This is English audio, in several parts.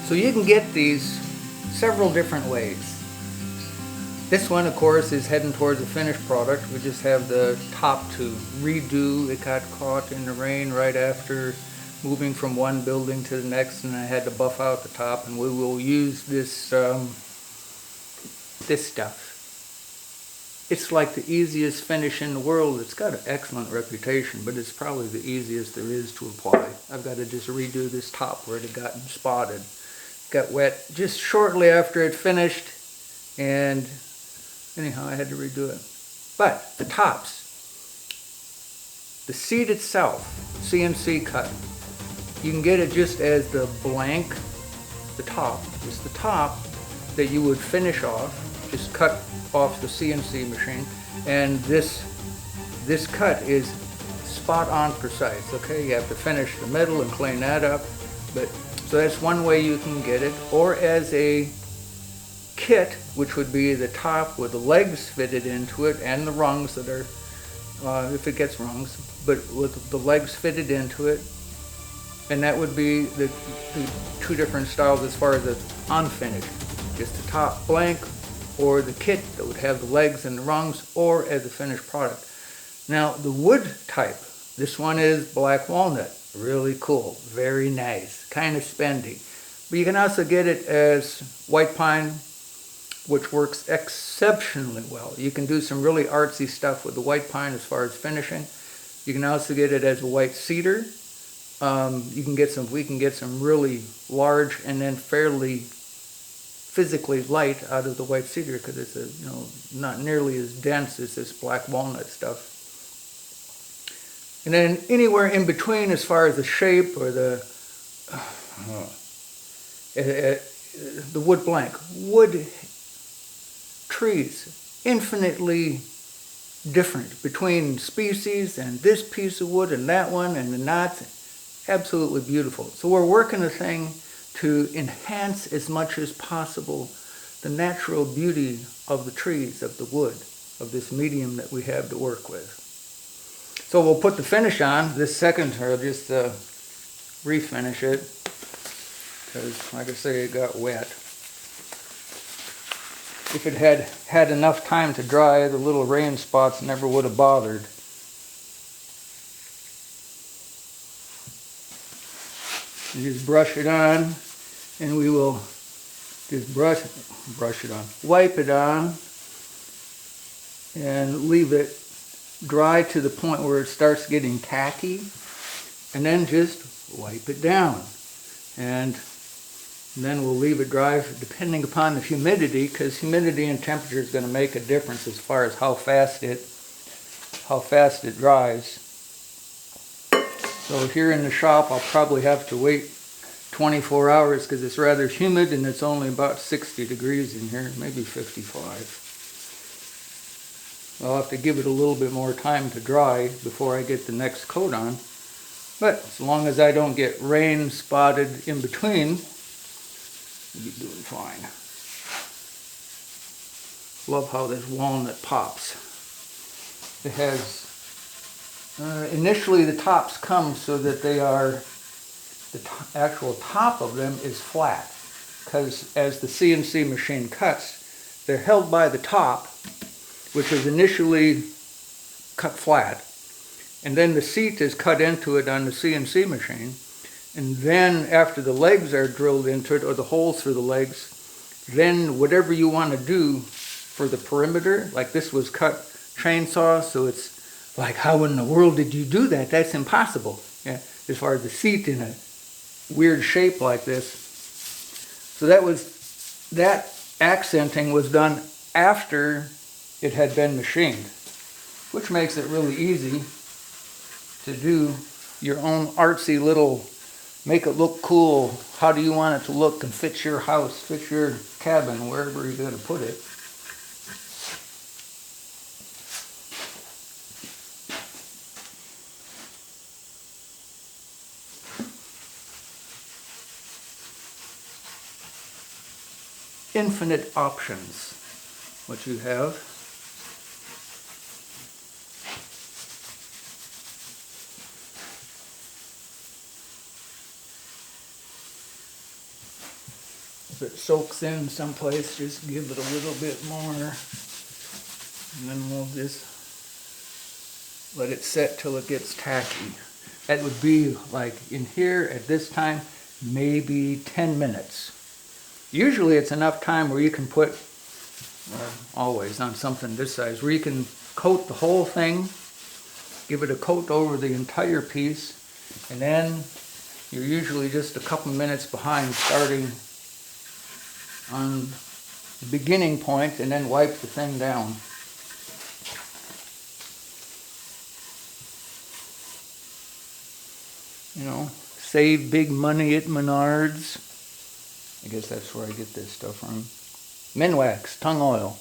So you can get these several different ways. This one, of course, is heading towards the finished product. We just have the top to redo. It got caught in the rain right after moving from one building to the next, and I had to buff out the top, and we will use this this stuff. It's like the easiest finish in the world. It's got an excellent reputation, but it's probably the easiest there is to apply. I've got to just redo this top where it had gotten spotted. Got wet just shortly after it finished, and anyhow I had to redo it. But the tops, the seat itself, CNC cut, you can get it just as the blank, the top, just the top that you would finish off, just cut off the CNC machine, and this cut is spot on precise. Okay, you have to finish the middle and clean that up, but so that's one way you can get it, or as a kit, which would be the top with the legs fitted into it and the rungs that are, if it gets rungs, but with the legs fitted into it, and that would be the two different styles as far as the unfinished, just the top blank, or the kit that would have the legs and the rungs, or as a finished product. Now the wood type, this one is black walnut, really cool, very nice, kind of spendy. But you can also get it as white pine, which works exceptionally well. You can do some really artsy stuff with the white pine as far as finishing. You can also get it as a white cedar. We can get some really large and then fairly physically light out of the white cedar, because it's not nearly as dense as this black walnut stuff. And then anywhere in between, as far as the shape or the wood blank, wood trees, infinitely different between species, and this piece of wood and that one, and the knots, absolutely beautiful. So we're working the thing to enhance as much as possible the natural beauty of the trees, of the wood, of this medium that we have to work with. So we'll put the finish on this second, or just refinish it, because like I say, it got wet. If it had had enough time to dry, the little rain spots never would have bothered. You just brush it on, and we will just brush it on, wipe it on, and leave it dry to the point where it starts getting tacky, and then just wipe it down. And then we'll leave it dry depending upon the humidity, because humidity and temperature is going to make a difference as far as how fast it dries. So here in the shop, I'll probably have to wait 24 hours because it's rather humid, and it's only about 60 degrees in here, maybe 55. I'll have to give it a little bit more time to dry before I get the next coat on. But as long as I don't get rain spotted in between, we'll be doing fine. Love how this walnut pops. It has initially the tops come so that they are, the actual top of them is flat, because as the CNC machine cuts, they're held by the top, which is initially cut flat, and then the seat is cut into it on the CNC machine, and then after the legs are drilled into it, or the holes through the legs, then whatever you want to do for the perimeter, like this was cut chainsaw, so it's like, how in the world did you do that? That's impossible. Yeah, as far as the seat in a weird shape like this. So that accenting was done after it had been machined, which makes it really easy to do your own artsy little, make it look cool. How do you want it to look and fit your house, fit your cabin, wherever you're going to put it. Infinite options, what you have. If it soaks in someplace, just give it a little bit more. And then we'll just let it set till it gets tacky. That would be like in here at this time, maybe 10 minutes. Usually it's enough time where you can put, always on something this size, where you can coat the whole thing, give it a coat over the entire piece, and then you're usually just a couple minutes behind starting on the beginning point and then wipe the thing down. You know, save big money at Menards. I guess that's where I get this stuff from. Minwax, tongue oil.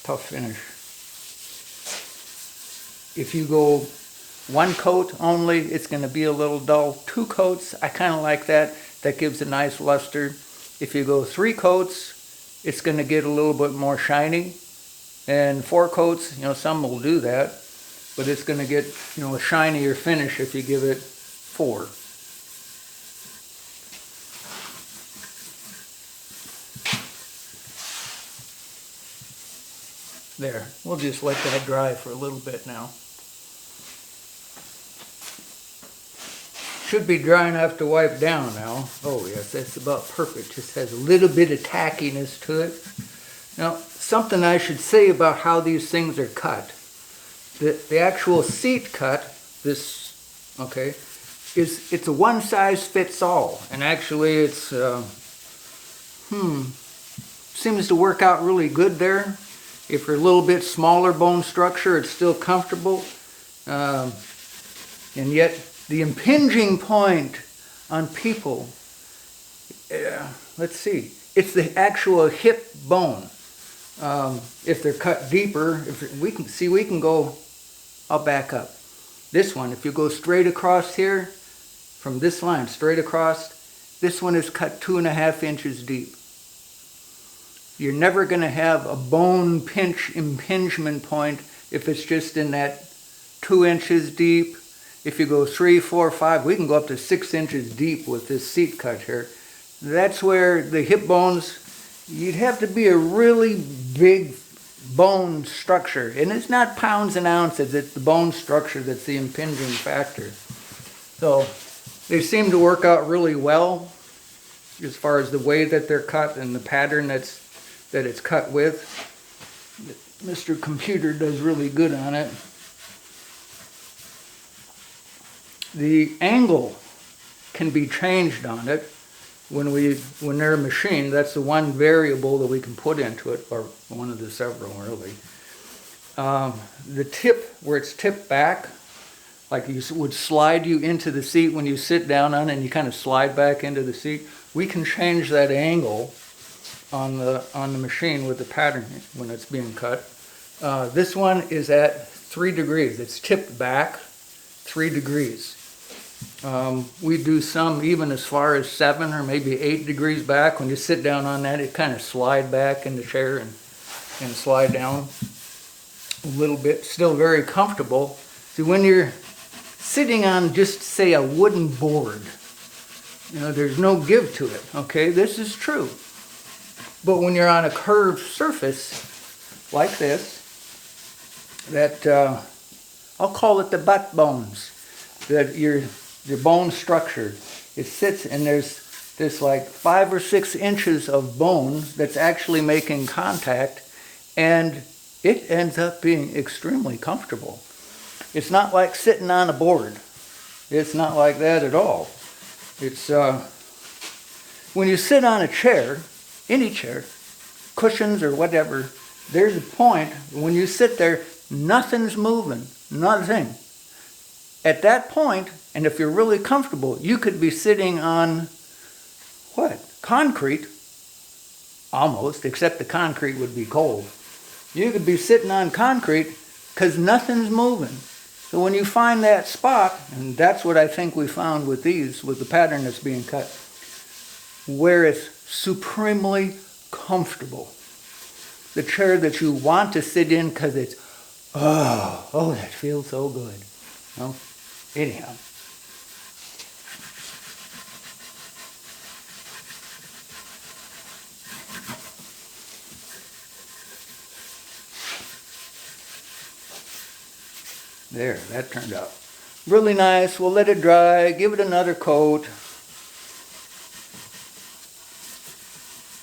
Tough finish. If you go one coat only, it's going to be a little dull. 2 coats, I kind of like that. That gives a nice luster. If you go 3 coats, it's going to get a little bit more shiny. And 4 coats, you know, some will do that. But it's going to get, you know, a shinier finish if you give it 4. There, we'll just let that dry for a little bit now. Should be dry enough to wipe down now. Oh yes, that's about perfect. Just has a little bit of tackiness to it. Now, something I should say about how these things are cut. The actual seat cut, this, okay, it's a one size fits all. And actually it's, seems to work out really good there. If you're a little bit smaller bone structure, it's still comfortable. And yet the impinging point on people, let's see, it's the actual hip bone. If they're cut deeper, we can go, I'll back up. This one, if you go straight across here, from this line straight across, this one is cut 2.5 inches deep. You're never going to have a bone impingement point if it's just in that 2 inches deep. If you go 3, 4, 5, we can go up to 6 inches deep with this seat cut here. That's where the hip bones, you'd have to be a really big bone structure. And it's not pounds and ounces, it's the bone structure that's the impinging factor. So they seem to work out really well as far as the way that they're cut and the pattern that it's cut with. Mr. Computer does really good on it. The angle can be changed on it when they're machined. That's the one variable that we can put into it, or one of the several really. The tip, where it's tipped back, like you would slide you into the seat when you sit down on it and you kind of slide back into the seat, we can change that angle on the machine with the pattern when it's being cut. This one is at 3 degrees. It's tipped back 3 degrees. We do some even as far as 7 or maybe 8 degrees back. When you sit down on that, it kind of slide back in the chair and slide down a little bit. Still very comfortable. See, when you're sitting on just say a wooden board, you know, there's no give to it. Okay, this is true. But when you're on a curved surface like this, that I'll call it the butt bones, that your bone structure, it sits and there's like 5 or 6 inches of bone that's actually making contact, and it ends up being extremely comfortable. It's not like sitting on a board. It's not like that at all. It's when you sit on a chair, any chair, cushions or whatever, there's a point when you sit there, nothing's moving, nothing. At that point, and if you're really comfortable, you could be sitting on what? Concrete, almost, except the concrete would be cold. You could be sitting on concrete because nothing's moving. So when you find that spot, and that's what I think we found with these, with the pattern that's being cut, where it's supremely comfortable. The chair that you want to sit in because it's, oh, that feels so good. Well, anyhow. There, that turned out really nice. We'll let it dry, give it another coat.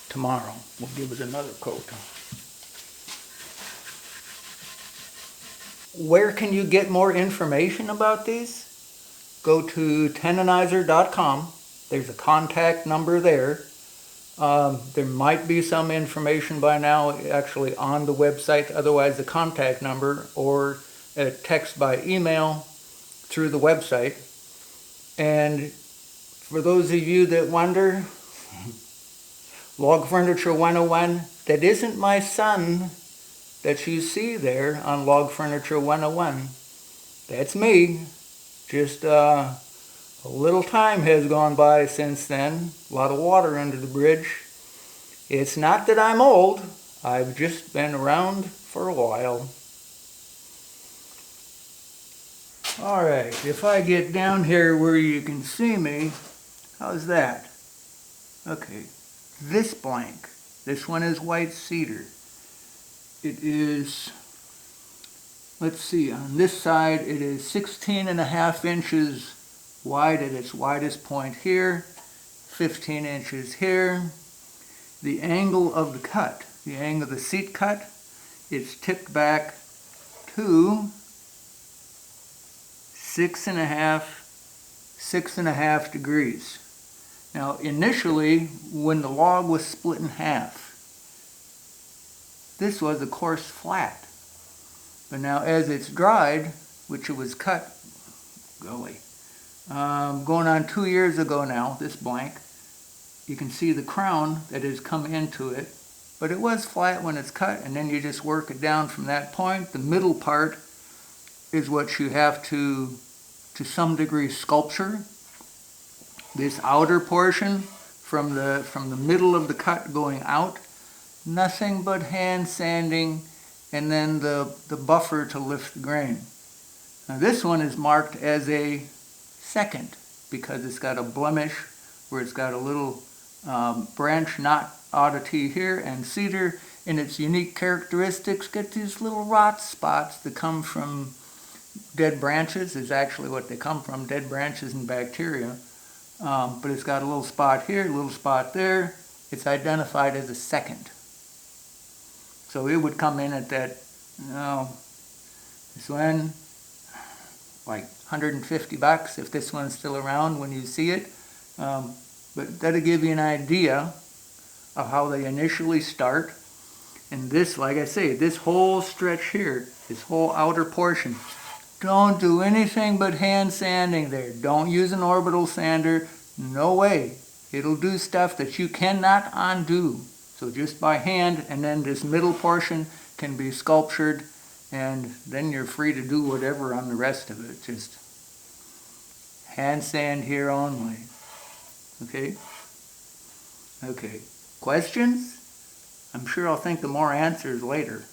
Tomorrow, we'll give it another coat. Where can you get more information about these? Go to TENONIZER.com. There's a contact number there. There might be some information by now actually on the website, otherwise the contact number, or a text by email through the website. And for those of you that wonder, Log Furniture 101, that isn't my son that you see there on Log Furniture 101. That's me. Just a little time has gone by since then. A lot of water under the bridge. It's not that I'm old. I've just been around for a while. Alright, if I get down here where you can see me, how's that? Okay, this blank. This one is white cedar. It is, let's see, on this side it is 16.5 inches wide at its widest point here, 15 inches here. The angle of the cut, the angle of the seat cut, is tipped back to 6.5 degrees. Now initially, when the log was split in half, this was of course flat. But now as it's dried, which it was cut, golly, going on 2 years ago now, this blank, you can see the crown that has come into it. But it was flat when it's cut, and then you just work it down from that point. The middle part is what you have to some degree, sculpture. This outer portion from the middle of the cut going out, nothing but hand sanding, and then the buffer to lift the grain. Now this one is marked as a second because it's got a blemish where it's got a little branch knot oddity here, and cedar in its unique characteristics get these little rot spots that come from dead branches, is actually what they come from, dead branches and bacteria. But it's got a little spot here, a little spot there. It's identified as a second. So it would come in at that, this one, like $150 if this one's still around when you see it. But that'll give you an idea of how they initially start. And this, like I say, this whole stretch here, this whole outer portion, don't do anything but hand sanding there. Don't use an orbital sander. No way. It'll do stuff that you cannot undo. So just by hand, and then this middle portion can be sculptured, and then you're free to do whatever on the rest of it. Just hand sand here only. Okay? Okay. Questions? I'm sure I'll think of more answers later.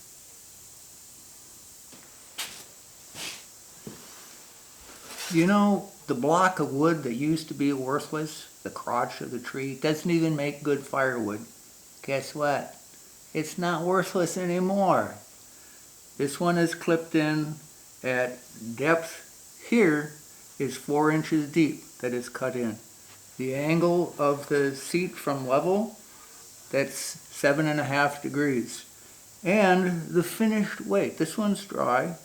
You know, the block of wood that used to be worthless, the crotch of the tree, doesn't even make good firewood. Guess what? It's not worthless anymore. This one is clipped in at depth here is 4 inches deep that is cut in. The angle of the seat from level, that's 7.5 degrees. And the finished weight, this one's dry.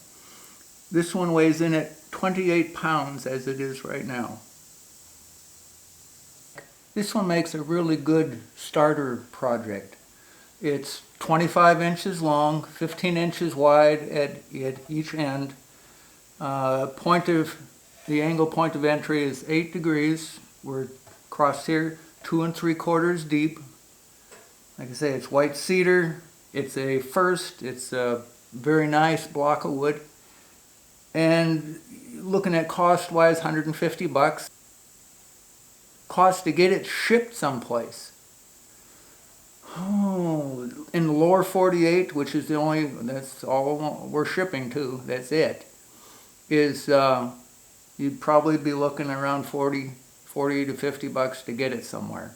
This one weighs in at 28 pounds as it is right now. This one makes a really good starter project. It's 25 inches long, 15 inches wide at each end. The angle point of entry is 8 degrees. We're across here, 2 3/4 deep. Like I say, it's white cedar. It's a first. It's a very nice block of wood. And looking at cost-wise, $150. Cost to get it shipped someplace. Oh, in the lower 48, which is that's all we're shipping to, that's it, is you'd probably be looking around $40 to $50 to get it somewhere.